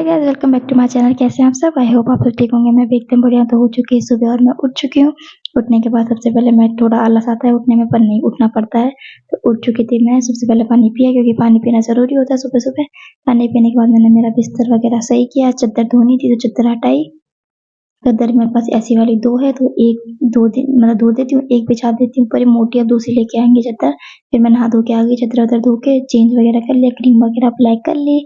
Guys, welcome back to my channel. कैसे हैं आप सब? आई होप आप सब ठीक होंगे। मैं भी एकदम बढ़िया तो हो चुकी है सुबह और मैं उठ चुकी हूँ। उठने के बाद सबसे पहले मैं थोड़ा आलस आता है उठने में, पर नहीं उठना पड़ता है। तो उठ चुकी थी मैं। सबसे पहले पानी पिया क्योंकि पानी पीना ज़रूरी होता है सुबह सुबह। पानी पीने के बाद मैंने मेरा बिस्तर वगैरह सही किया। चद्दर धोनी थी तो चद्दर हटाई। चद्दर मेरे पास ऐसी वाली 2 है तो एक 2 दिन मतलब धो देती हूँ, एक बिछा देती हूँ, पर ये मोटी अब दूसरी लेके आएँगे चद्दर। फिर मैं नहा धो के आ गई, चद्दर-वद्दर धो के चेंज वगैरह कर लिया, क्रीम वगैरह अप्लाई कर ली।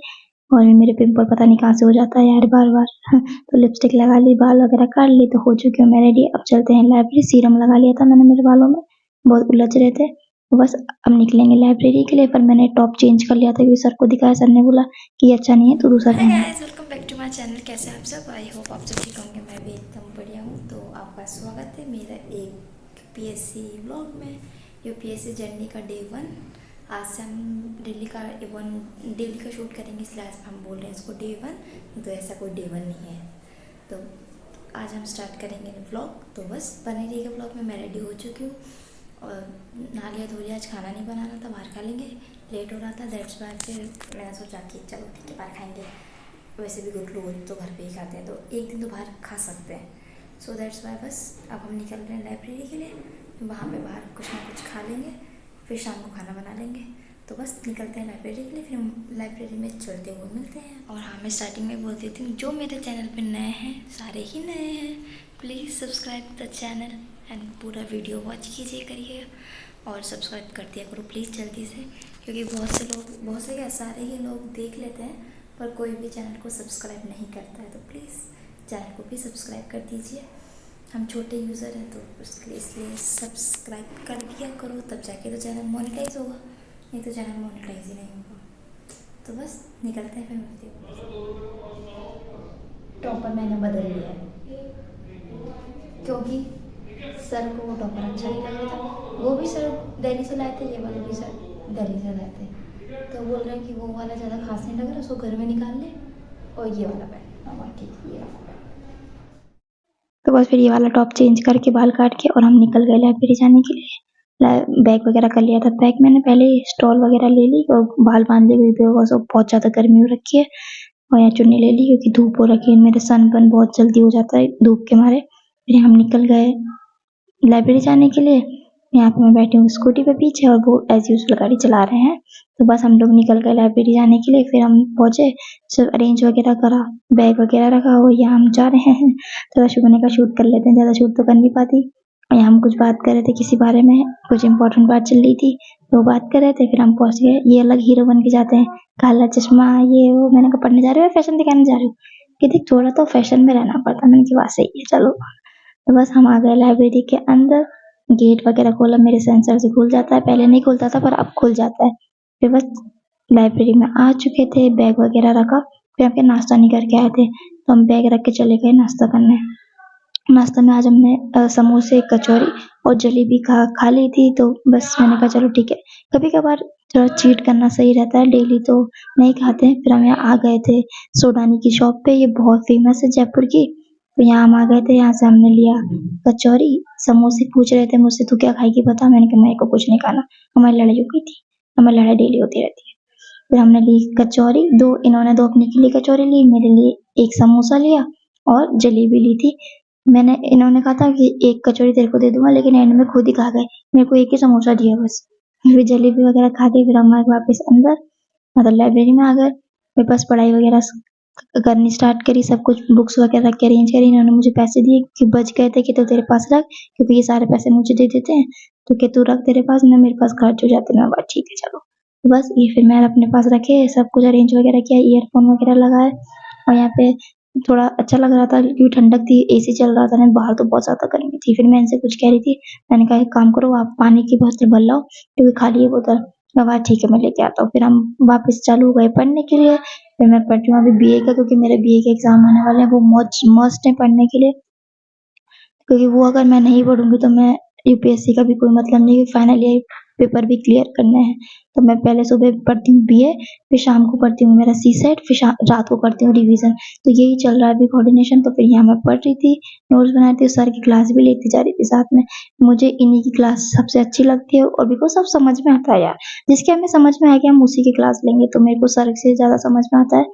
और मेरे पिंपल पता नहीं कहाँ से हो जाता है यार बार-बार। तो लिपस्टिक लगा ली, बाल वगैरह काट ली, तो हो चुकी हूँ मैं रेडी। अब चलते हैं लाइब्रेरी। सीरम लगा लिया था मैंने मेरे बालों में, बहुत उलझ रहे थे। तो बस अब निकलेंगे लाइब्रेरी के लिए, पर मैंने टॉप चेंज कर लिया था क्योंकि सर को दिखाया, सर ने बोला कि ये अच्छा नहीं है तो दूसरा हाय पहन। Guys, welcome back to my channel. कैसे हैं आप सब? आई होप आप सब ठीक होंगे। मैं भी एकदम बढ़िया हूँ। तो आपका स्वागत है मेरा एक पीएससी व्लॉग में। यूपीएससी जर्नी का डे 1। आज से हम डेली का शूट करेंगे, इसलिए आज हम बोल रहे हैं इसको डे 1। तो ऐसा कोई डे 1 नहीं है। तो आज हम स्टार्ट करेंगे व्लॉग। तो बस बने रहिएगा व्लॉग में। मैं रेडी हो चुकी हूँ और नहा लिया धो लिया। आज खाना नहीं बनाना था, बाहर खा लेंगे। लेट हो रहा था, दैट्स वाई फिर मैंने सोचा कि चलो ठीक है बाहर खाएंगे। वैसे भी कुछ लोग तो घर पे ही खाते हैं, तो एक दिन तो बाहर खा सकते हैं। सो दैट्स वाई बस अब हम निकल रहे हैं लाइब्रेरी के लिए। वहाँ पे बाहर कुछ ना कुछ खा लेंगे, फिर शाम को खाना बना लेंगे। तो बस निकलते हैं लाइब्रेरी के लिए, फिर हम लाइब्रेरी में चलते हुए मिलते हैं। और हाँ, मैं स्टार्टिंग में बोल देती हूँ, जो मेरे चैनल पे नए हैं, सारे ही नए हैं, please subscribe the channel and पूरा वीडियो वॉच कीजिए करिए और सब्सक्राइब कर दिया करो प्लीज़ जल्दी से, क्योंकि बहुत से क्या सारे ही लोग देख लेते हैं पर कोई भी चैनल को सब्सक्राइब नहीं करता है। तो प्लीज़ चैनल को भी सब्सक्राइब कर दीजिए। हम छोटे यूज़र हैं तो उसके इसलिए सब्सक्राइब कर दिया करो, तब जाके तो चैनल मोनेटाइज होगा, नहीं तो चैनल मोनेटाइज ही नहीं होगा। तो बस निकलते हैं, फिर मिलते हैं। टॉपर मैंने बदल लिया है क्योंकि सर को वो टॉपर अच्छा नहीं लग रहा था। वो भी सर दिल्ली से लाए थे, ये वाले भी सर दिल्ली से लाए थे। तो बोल रहे हैं कि वो वाला ज़्यादा खास नहीं लग रहा, उसको घर में निकाल ले और ये वाला पहन। बाकी ये वाला पहन। तो बस फिर ये वाला टॉप चेंज करके बाल काट के और हम निकल गए लाइब्रेरी जाने के लिए। बैग वगैरह कर लिया था पैक मैंने पहले ही, स्टॉल वगैरह ले ली और बाल बांध ली क्योंकि बहुत ज़्यादा गर्मी हो रखी है। और यहाँ चुन्नी ले ली क्योंकि धूप हो रखी है, मेरे सनबर्न बहुत जल्दी हो जाता है धूप के मारे। फिर हम निकल गए लाइब्रेरी जाने के लिए। यहाँ पे मैं बैठी हूँ स्कूटी पे पीछे और वो एज यूजुअल गाड़ी चला रहे हैं। तो बस हम लोग निकल गए लाइब्रेरी जाने के लिए। फिर हम पहुंचे, सब अरेंज वगैरह करा, बैग वगैरह रखा और यहाँ हम जा रहे हैं। थोड़ा मैंने कहा शूट कर लेते हैं, ज़्यादा शूट तो कर नहीं पाती। और यहाँ हम कुछ बात कर रहे थे किसी बारे में, कुछ इंपॉर्टेंट बात चल रही थी तो बात कर रहे थे। फिर हम पहुंच गए। ये अलग हीरो बन के जाते हैं, काला चश्मा ये वो। मैंने कहा पढ़ने जा रहे हो या फैशन दिखाने जा रहे हो? कि देख थोड़ा तो फैशन में रहना पड़ता। मैंने की बात सही है, चलो। तो बस हम आ गए लाइब्रेरी के अंदर। गेट वगैरह खोला, मेरे सेंसर से खुल जाता है, पहले नहीं खुलता था पर अब खुल जाता है। फिर बस लाइब्रेरी में आ चुके थे, बैग वगैरह रखा। फिर हम नाश्ता नहीं करके आए थे तो हम बैग रख के चले गए नाश्ता करने। नाश्ता में आज हमने समोसे, कचौरी और जलेबी खा ली थी। तो बस मैंने कहा चलो ठीक है, कभी कभार थोड़ा चीट करना सही रहता है, डेली तो नहीं खाते हैं। फिर हम यहाँ आ गए थे सोडानी की शॉप पे, ये बहुत फेमस है जयपुर की। तो यहाँ हम आ गए थे, यहाँ से हमने लिया कचौरी, समोसे। पूछ रहे थे मुझसे तू क्या खाएगी बता, मैंने कहा मेरे को कुछ नहीं खाना। हमारी लड़ाई हो गई थी, हमारी लड़ाई डेली होती रहती है। फिर हमने ली कचौरी, इन्होंने दो अपने के लिए कचौरी ली, मेरे लिए एक समोसा लिया और जलेबी ली थी। इन्होंने कहा था कि एक कचौरी तेरे को दे दूंगा, लेकिन एंड में खुद ही खा गए, मेरे को एक ही समोसा दिया बस। फिर जलेबी वगैरह खा के फिर हम वापस अंदर मतलब लाइब्रेरी में आ गए। फिर बस पढ़ाई वगैरह करनी स्टार्ट करी, सब कुछ बुक्स वगैरह रख के अरेंज करी। इन्होंने मुझे पैसे दिए कि बच गए थे कि तो तेरे पास रख, क्योंकि ये सारे पैसे मुझे दे देते हैं तो कि तू रख तेरे पास, ना मेरे पास खर्च हो जाते। मैं बात ठीक है चलो। बस ये फिर मैं अपने पास रखे, सब कुछ अरेंज वगैरह किया, ईयरफोन वगैरह लगाए। और यहाँ पे थोड़ा अच्छा लग रहा था क्योंकि ठंडक थी, एसी चल रहा था ना, बाहर तो बहुत ज्यादा गर्मी थी। फिर मैं इनसे कुछ कह रही थी, मैंने कहा एक काम करो आप पानी की बोतल भर लाओ क्योंकि खाली है बोतल। कहा ठीक है मैं लेके आता हूँ। फिर हम वापस चालू हो गए पढ़ने के लिए। फिर मैं पढ़ती हूँ अभी बीए का, क्योंकि मेरे बीए के एग्जाम आने वाले हैं, वो मस्ट है पढ़ने के लिए, क्योंकि वो अगर मैं नहीं पढ़ूंगी तो मैं यूपीएससी का भी कोई मतलब नहीं। फाइनल ईयर पेपर भी क्लियर करने हैं। तो मैं पहले सुबह पढ़ती हूँ बीए, फिर शाम को पढ़ती हूँ मेरा सीसेट, फिर रात को करती हूँ रिवीजन। तो यही चल रहा है अभी कोऑर्डिनेशन। तो फिर यहाँ मैं पढ़ रही थी, नोट्स बना रही थी, सर की क्लास भी लेती जा रही थी साथ में। मुझे इन्हीं की क्लास सबसे अच्छी लगती है और बिकॉज सब समझ में आता है यार। जिसके हमें समझ में आया कि हम उसी की क्लास लेंगे, तो मेरे को सर से ज़्यादा समझ में आता है।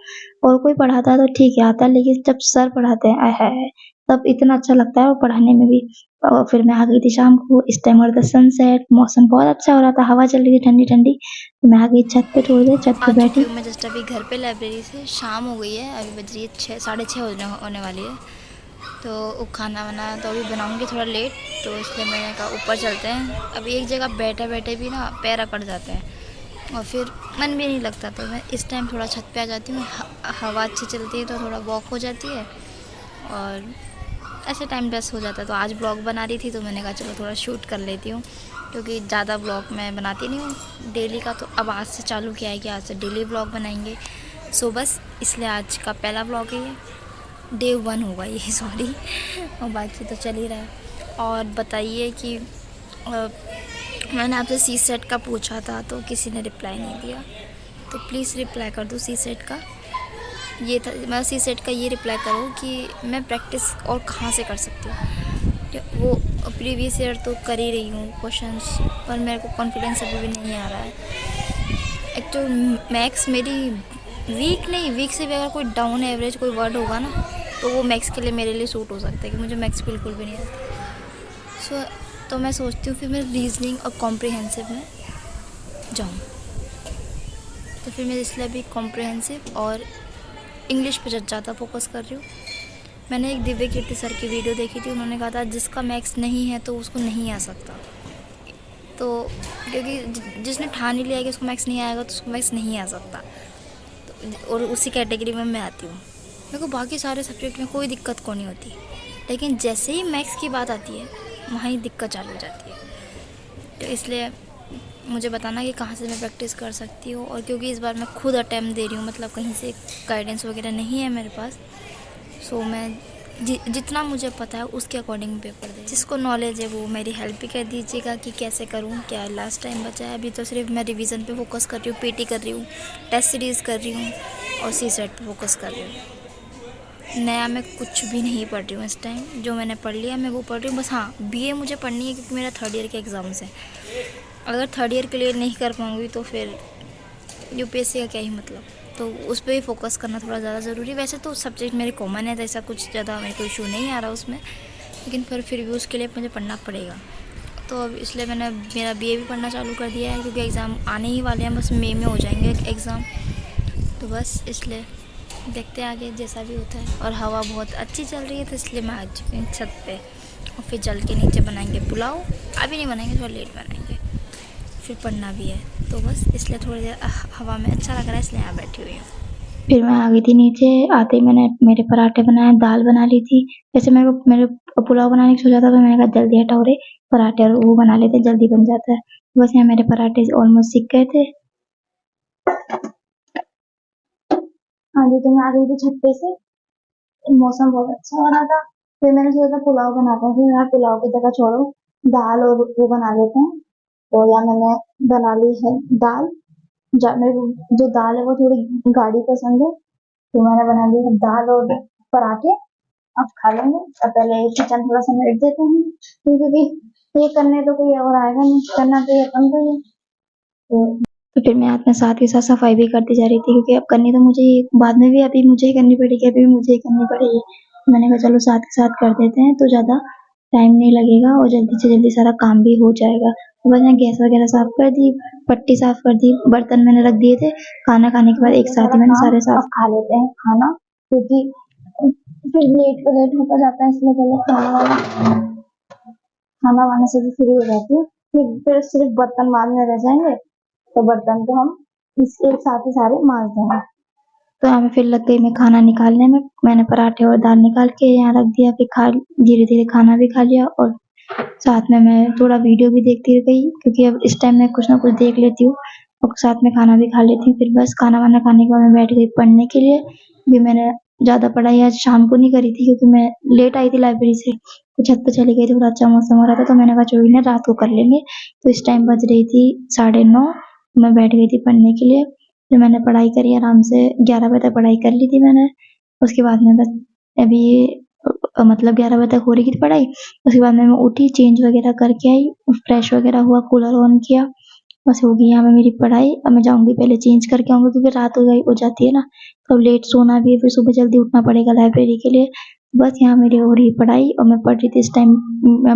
और कोई पढ़ाता है तो ठीक है आता है, लेकिन जब सर पढ़ाते हैं आय हाय हाय, तब इतना अच्छा लगता है और पढ़ाने में भी। और फिर मैं आ गई थी शाम को, इस टाइम हो रहा था सनसेट, मौसम बहुत अच्छा हो रहा था, हवा चल रही थी ठंडी ठंडी। तो मैं आ गई छत पे, थोड़ी देर छत आ पे चुकी बैठी। हूँ मैं जस्ट अभी घर पे लाइब्रेरी से। शाम हो गई है, अभी बज रही है 6, 6:30 होने वाली है। तो खाना वाना तो अभी बनाऊँगी थोड़ा लेट, तो इसलिए मैंने कहा ऊपर चलते हैं। अभी एक जगह बैठे बैठे भी ना पैर अकड़ जाते हैं और फिर मन भी नहीं लगता। तो मैं इस टाइम थोड़ा छत पे आ जाती हूँ, हवा अच्छी चलती है तो थोड़ा वॉक हो जाती है और ऐसे टाइम पास हो जाता है। तो आज ब्लॉग बना रही थी तो मैंने कहा चलो थोड़ा शूट कर लेती हूँ, क्योंकि ज़्यादा ब्लॉग मैं बनाती नहीं हूँ डेली का। तो अब आज से चालू किया है कि आज से डेली ब्लॉग बनाएंगे। सो बस इसलिए आज का पहला ब्लॉग है ये, डे 1 होगा ये सॉरी। और बाकी तो चल ही रहा है। और बताइए कि मैंने आपसे सी सेट का पूछा था तो किसी ने रिप्लाई नहीं दिया, तो प्लीज़ रिप्लाई कर दो सी सेट का। ये था मैं सी सेट का, ये रिप्लाई करो कि मैं प्रैक्टिस और कहाँ से कर सकती हूँ। वो प्रीवियस ईयर तो कर ही रही हूँ क्वेश्चंस, पर मेरे को कॉन्फिडेंस अभी भी नहीं आ रहा है। एक तो मैथ्स मेरी वीक से भी अगर कोई डाउन एवरेज कोई वर्ड होगा ना, तो वो मैथ्स के लिए मेरे लिए सूट हो सकता है, कि मुझे मैथ्स बिल्कुल भी नहीं आता। तो मैं सोचती हूँ फिर मैं रीजनिंग और कॉम्प्रिहेंसिव में जाऊँ। तो फिर मैं इसलिए अभी कॉम्प्रिहेंसिव और इंग्लिश पे ज़्यादा फोकस कर रही हूँ। मैंने एक दिव्य कीर्ति सर की वीडियो देखी थी, उन्होंने कहा था जिसका मैथ्स नहीं है तो उसको नहीं आ सकता। तो क्योंकि जिसने ठान ही लिया कि उसको मैथ्स नहीं आएगा तो उसको मैथ्स नहीं आ सकता। तो और उसी कैटेगरी में मैं आती हूँ। मेरे को बाकी सारे सब्जेक्ट में कोई दिक्कत को नहीं होती, लेकिन जैसे ही मैथ्स की बात आती है वहाँ ही दिक्कत चालू हो जाती है। तो इसलिए मुझे बताना कि कहाँ से मैं प्रैक्टिस कर सकती हूँ। और क्योंकि इस बार मैं खुद अटैम्प्ट दे रही हूँ, मतलब कहीं से गाइडेंस वगैरह नहीं है मेरे पास, सो मैं जितना मुझे पता है उसके अकॉर्डिंग पेपर दे। जिसको नॉलेज है वो मेरी हेल्प भी कर दीजिएगा कि कैसे करूँ, क्या लास्ट टाइम बचा है। अभी तो सिर्फ मैं रिवीजन पे फोकस कर रही हूँ, पीटी कर रही हूँ, टेस्ट सीरीज़ कर रही हूँ और सी सेट पे फोकस कर रही हूँ। नया मैं कुछ भी नहीं पढ़ रही हूँ इस टाइम, जो मैंने पढ़ लिया मैं वो पढ़ रही हूँ बस। हाँ, बीए मुझे पढ़नी है क्योंकि मेरा 3rd ईयर के एग्ज़ाम्स हैं। अगर 3rd ईयर क्लियर नहीं कर पाऊँगी तो फिर यूपीएससी का क्या ही मतलब। तो उस पर ही फोकस करना थोड़ा ज़्यादा ज़रूरी। वैसे तो सब्जेक्ट मेरे कॉमन है, तो ऐसा कुछ ज़्यादा मेरे को इशू नहीं आ रहा उसमें, लेकिन फिर भी उसके लिए मुझे पढ़ना पड़ेगा। तो अब इसलिए मैंने मेरा बीए भी पढ़ना चालू कर दिया है, क्योंकि एग्ज़ाम आने ही वाले हैं, बस मई में हो जाएंगे एग्ज़ाम। तो बस इसलिए देखते हैं आगे जैसा भी होता है। और हवा बहुत अच्छी चल रही है तो इसलिए मैं आ चुकी हूँ छत पे। और फिर जल के नीचे बनाएंगे पुलाव, अभी नहीं बनाएंगे, थोड़ा लेट बनाएंगे, फिर पढ़ना भी है। तो बस इसलिए थोड़ी देर हवा में अच्छा लग रहा है, इसलिए यहाँ बैठी हुई हूँ। फिर मैं आ गई थी नीचे, आते ही मैंने मेरे पराठे बनाए, दाल बना ली थी। वैसे मेरे पुलाव बनाने की सोचा था, तो मैंने कहा जल्दी हटाओ रे, पराठे और वो बना लेते, जल्दी बन जाता है। बस यहाँ मेरे पराठे ऑलमोस्ट सीख गए थे। हाँ जी, तो मैं आ गई थी छत पे से, मौसम बहुत अच्छा हो रहा था। फिर मैंने सोचा पुलाव बनाता हूँ, फिर यार पुलाव की जगह छोड़ो, दाल और वो बना लेते हैं। तो यहाँ मैंने बना ली है दाल। मेरे को जो दाल है वो थोड़ी गाढ़ी पसंद है, तो मैंने बना ली है दाल और पराठे। अब खा लेंगे। अब पहले किचन थोड़ा समेट देते हैं, क्योंकि ये करने तो कोई और आएगा नहीं, करना तो ये अपन को ही है। तो फिर मैं अपने साथ के साथ सफाई भी करती जा रही थी, क्योंकि अब करनी तो मुझे ही, बाद में भी अभी मुझे ही करनी पड़ेगी, अभी भी मुझे ही करनी पड़ेगी। मैंने कहा चलो साथ के साथ कर देते हैं, तो ज़्यादा टाइम नहीं लगेगा और जल्दी से जल्दी सारा काम भी हो जाएगा। तो बस मैं गैस वगैरह साफ कर दी, पट्टी साफ कर दी, बर्तन मैंने रख दिए थे। खाना खाने के बाद एक साथ ही मैंने सारे साफ खा लेते हैं खाना, क्योंकि फिर लेट होता जाता है, इसलिए पहले खाना वाने से भी फ्री हो जाती है। फिर सिर्फ बर्तन मांजने रह जाएंगे, तो बर्तन को हम एक साथ ही सारे मांज देंगे। तो यहाँ पे फिर लग गई मैं खाना निकालने में। मैंने पराठे और दाल निकाल के यहाँ रख दिया, फिर धीरे धीरे खाना भी खा लिया और साथ में मैं थोड़ा वीडियो भी देखती रह गई, क्योंकि अब इस टाइम में कुछ ना कुछ देख लेती हूँ और साथ में खाना भी खा लेती हूँ। फिर बस खाना वाना खाने के बाद मैं बैठ गई पढ़ने के लिए। भी मैंने ज़्यादा पढ़ाई आज शाम को नहीं करी थी क्योंकि मैं लेट आई थी लाइब्रेरी से, तो छत पे चली गई थी, थोड़ा अच्छा मौसम हो रहा था तो मैंने कहा छोड़ो ना रात को कर लेंगे। तो इस टाइम बज रही थी 9:30, मैं बैठ गई थी पढ़ने के लिए। फिर मैंने पढ़ाई करी आराम से, 11 बजे तक पढ़ाई कर ली थी मैंने। उसके बाद में बस अभी मतलब 11 बजे तक हो रही थी पढ़ाई। उसके बाद में मैं उठी, चेंज वगैरह करके आई, फ्रेश वगैरह हुआ, कूलर ऑन किया, बस हो गई यहाँ पे मेरी पढ़ाई। अब मैं जाऊँगी पहले चेंज करके आऊँगी क्योंकि रात हो जाती है ना, तो लेट सोना भी है, फिर सुबह जल्दी उठना पड़ेगा लाइब्रेरी के लिए। बस यहाँ मेरी हो रही पढ़ाई और मैं पढ़ रही थी इस टाइम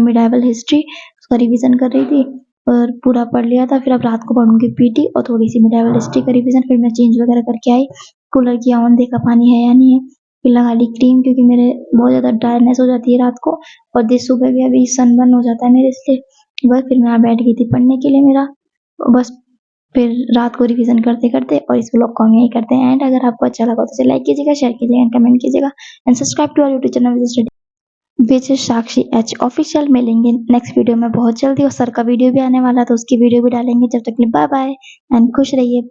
मिडाइवल हिस्ट्री, उसका रिवीजन कर रही थी और पूरा पढ़ लिया था। फिर अब रात को पढ़ूंगी पीटी और थोड़ी सी मिडाइवल हिस्ट्री का रिवीजन। फिर मैं चेंज वगैरह करके आई, कूलर किया ऑन, देखा पानी है या नहीं है, फिर लगा ली क्रीम क्योंकि मेरे बहुत ज़्यादा ड्राइनेस हो जाती है रात को और दिन सुबह भी अभी सनबर्न हो जाता है मेरे, इसलिए बस फिर मैं यहाँ बैठ गई थी पढ़ने के लिए मेरा। बस फिर रात को रिवीजन करते-करते और इस व्लॉग को हम यहीं करते हैं एंड। अगर आपको अच्छा लगा तो इसे लाइक कीजिएगा, शेयर कीजिएगा एंड कमेंट कीजिएगा and subscribe to our YouTube channel which is Sakshi H official. मिलेंगे नेक्स्ट वीडियो में बहुत जल्दी और सर का वीडियो भी आने वाला है तो उसकी वीडियो भी डालेंगे। जब तक के लिए बाय बाय एंड खुश रहिए।